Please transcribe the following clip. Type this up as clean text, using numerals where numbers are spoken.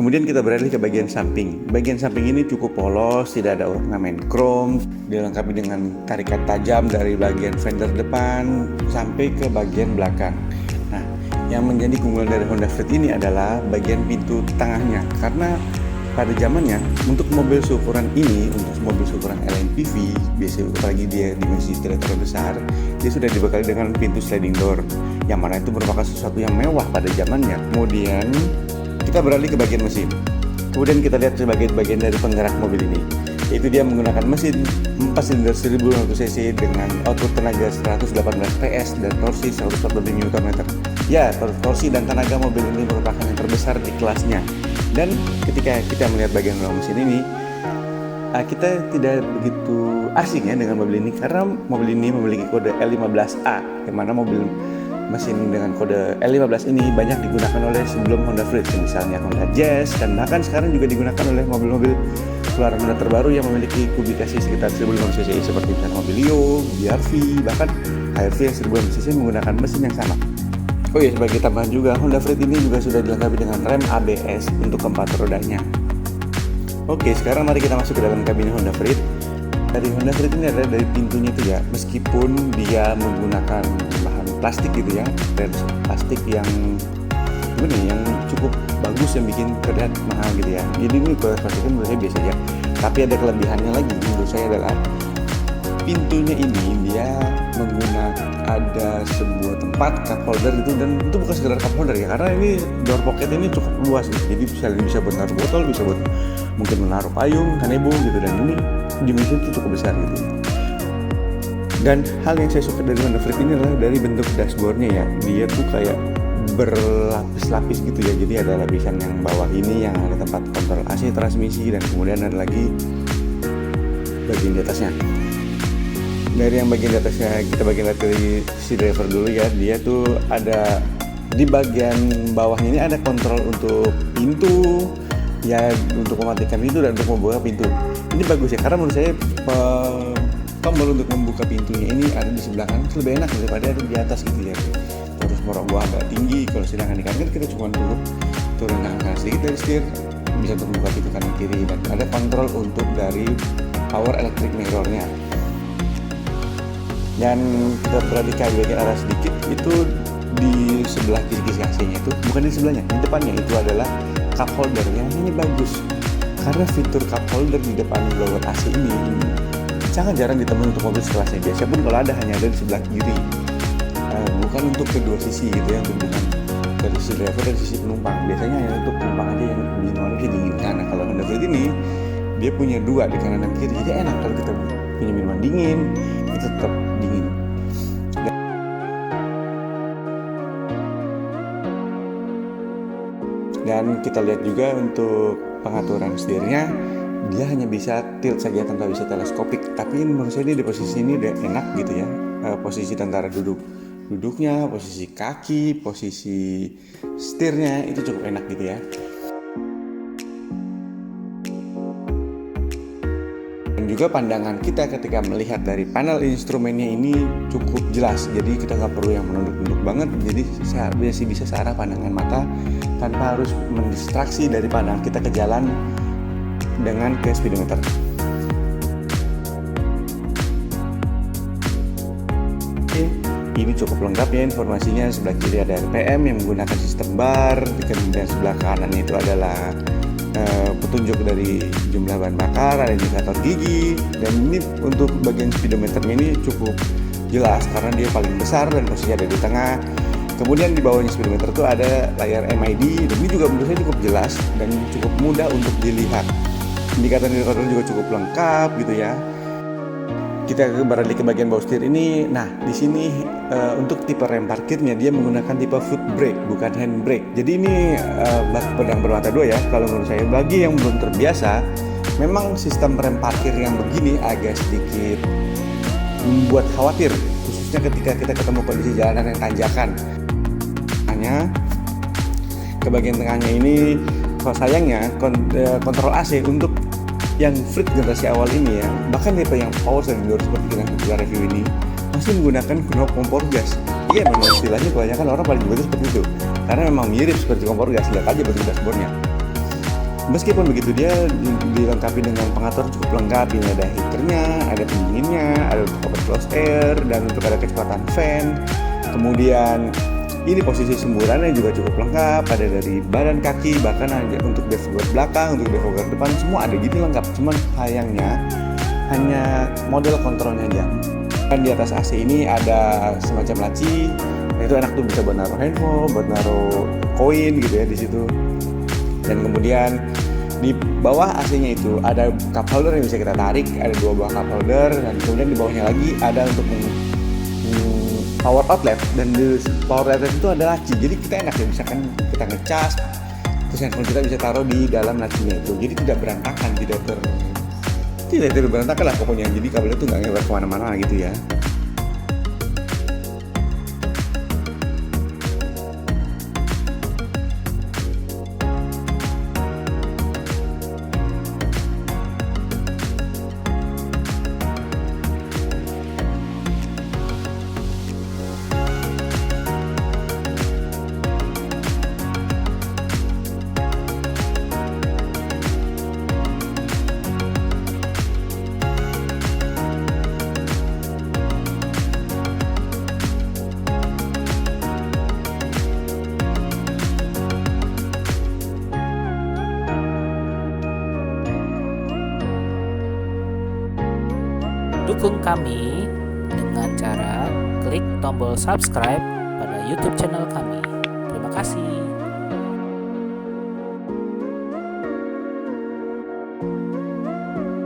Kemudian kita beralih ke bagian samping. Bagian samping ini cukup polos, tidak ada ornamen chrome, dilengkapi dengan tarikan tajam dari bagian fender depan sampai ke bagian belakang. Nah, yang menjadi keunggulan dari Honda Freed ini adalah bagian pintu tengahnya, karena pada zamannya untuk mobil seukuran ini, untuk mobil seukuran LMPV, biasanya apalagi dia dimensi tidak terlalu besar, dia sudah dibekali dengan pintu sliding door, yang mana itu merupakan sesuatu yang mewah pada zamannya. Kemudian kita beralih ke bagian mesin. Kemudian kita lihat sebagai bagian dari penggerak mobil ini, yaitu dia menggunakan mesin 4 silinder 1500 cc dengan output tenaga 118 PS dan torsi 140 Nm. Ya, torsi dan tenaga mobil ini merupakan yang terbesar di kelasnya. Dan ketika kita melihat bagian dalam mesin ini, kita tidak begitu asing ya dengan mobil ini, karena mobil ini memiliki kode L15A, yang mana mobil mesin dengan kode L15 ini banyak digunakan oleh sebelum Honda Freed, misalnya Honda Jazz, dan bahkan sekarang juga digunakan oleh mobil-mobil keluaran Honda terbaru yang memiliki kubikasi sekitar 1500 cc seperti misalnya Mobilio, BR-V, bahkan HR-V yang 1500 cc menggunakan mesin yang sama. Oh iya, sebagai tambahan juga, Honda Freed ini juga sudah dilengkapi dengan rem ABS untuk keempat rodanya. Oke, sekarang mari kita masuk ke dalam kabin Honda Freed. Dari Honda Freed ini adalah dari pintunya itu ya, meskipun dia menggunakan bahan plastik gitu ya, dan plastik yang gimana ya, yang cukup bagus, yang bikin terlihat mahal gitu ya. Jadi ini plastiknya menurut saya biasa aja. Tapi ada kelebihannya lagi menurut saya adalah pintunya ini dia menggunakan ada sebuah tempat cup holder gitu, dan itu bukan sekedar cup holder ya, karena ini door pocket ini cukup luas gitu. Jadi bisa buat menaruh botol, bisa buat mungkin menaruh payung, kanebo gitu, dan ini dimensi itu cukup besar gitu. Dan hal yang saya suka dari Honda Freed ini adalah dari bentuk dashboardnya ya, dia tuh kayak berlapis-lapis gitu ya. Jadi ada lapisan yang bawah ini yang ada tempat kontrol AC transmisi, dan kemudian ada lagi bagian di atasnya. Dari yang bagian di atasnya, kita bagian lihat dari si driver dulu ya, dia tuh ada di bagian bawahnya ini ada kontrol untuk pintu ya, untuk mematikan pintu dan untuk membuka pintu. Ini bagus ya, karena menurut saya tombol untuk membuka pintunya ini ada di sebelah kanan, lebih enak daripada ada di atas gitu ya. Terus merogoh agak tinggi, kalau sedangkan di kanan kita cuma turun angka sedikit dari setir, bisa untuk membuka pintu kanan kiri, dan ada kontrol untuk dari power electric mirrornya. Dan kita beralih ke bagian arah sedikit, itu di sebelah kiri AC-nya itu, bukan di sebelahnya, di depannya itu adalah cup holder yang ini bagus, karena fitur cup holder di depan blower AC ini sangat jarang ditemui untuk mobil sekelasnya. Biasanya pun kalau ada hanya ada di sebelah kiri, bukan untuk kedua sisi gitu ya, untuk bukan dari sisi driver dan sisi penumpang. Biasanya hanya untuk penumpang aja yang minuman bisa dingin. Nah, kalau Honda Freed ini dia punya dua di kanan dan kiri, jadi enak kalau kita punya minuman dingin, itu tetap dingin. Dan kita lihat juga untuk pengaturan setirnya, dia hanya bisa tilt saja tanpa bisa teleskopik. Tapi menurut saya di posisi ini udah enak gitu ya, posisi antara duduknya, posisi kaki, posisi setirnya itu cukup enak gitu ya. Dan juga pandangan kita ketika melihat dari panel instrumennya ini cukup jelas, jadi kita nggak perlu yang menunduk-nunduk banget, jadi bisa searah pandangan mata tanpa harus mendistraksi dari pandangan kita ke jalan dengan ke speedometer. Oke, ini cukup lengkap ya informasinya. Sebelah kiri ada RPM yang menggunakan sistem bar, dan sebelah kanan itu adalah petunjuk dari jumlah bahan bakar, ada indikator gigi, dan ini untuk bagian speedometernya ini cukup jelas karena dia paling besar dan posisinya ada di tengah. Kemudian di bawahnya speedometer itu ada layar MID, dan ini juga menurut saya cukup jelas dan cukup mudah untuk dilihat. Indikator juga cukup lengkap gitu ya. Kita beralih ke bagian bawah setir ini. Nah, di sini untuk tipe rem parkirnya dia menggunakan tipe foot brake, bukan hand brake. Jadi ini pedang bermata dua ya. Kalau menurut saya, bagi yang belum terbiasa, memang sistem rem parkir yang begini agak sedikit membuat khawatir, khususnya ketika kita ketemu kondisi jalanan yang tanjakan. Hanya ke bagian tengahnya ini, kalau sayangnya kontrol AC untuk yang Freed generasi awal ini ya, bahkan tipe yang power sliding door seperti yang kita review ini, masih menggunakan knob kompor gas. Iya, memang istilahnya kebanyakan orang paling juga seperti itu, karena memang mirip seperti kompor gas. Lihat aja bentuk dashboardnya. Meskipun begitu dia dilengkapi dengan pengatur cukup lengkap. Ini ada heaternya, ada pendinginnya, ada untuk open close air, dan untuk ada kecepatan fan. Kemudian ini posisi semburannya juga cukup lengkap, ada dari badan kaki, bahkan ada untuk defogger belakang, untuk defogger depan, semua ada gitu lengkap. Cuman sayangnya hanya model kontrolnya aja. Dan di atas AC ini ada semacam laci, itu enak tuh, bisa buat naruh handphone, buat naruh koin gitu ya di situ. Dan kemudian di bawah AC-nya itu ada cup holder yang bisa kita tarik, ada 2 buah cup holder, dan kemudian di bawahnya lagi ada untuk power outlet, dan di power outlet itu ada laci. Jadi kita enak ya, misalkan kita ngecas, terus handphone kita bisa taruh di dalam lacinya itu. Jadi tidak berantakan, tidak berantakan lah pokoknya. Jadi kabelnya tuh nggak ngewer kemana-mana gitu ya. Dukung kami dengan cara klik tombol subscribe pada YouTube channel kami. Terima kasih.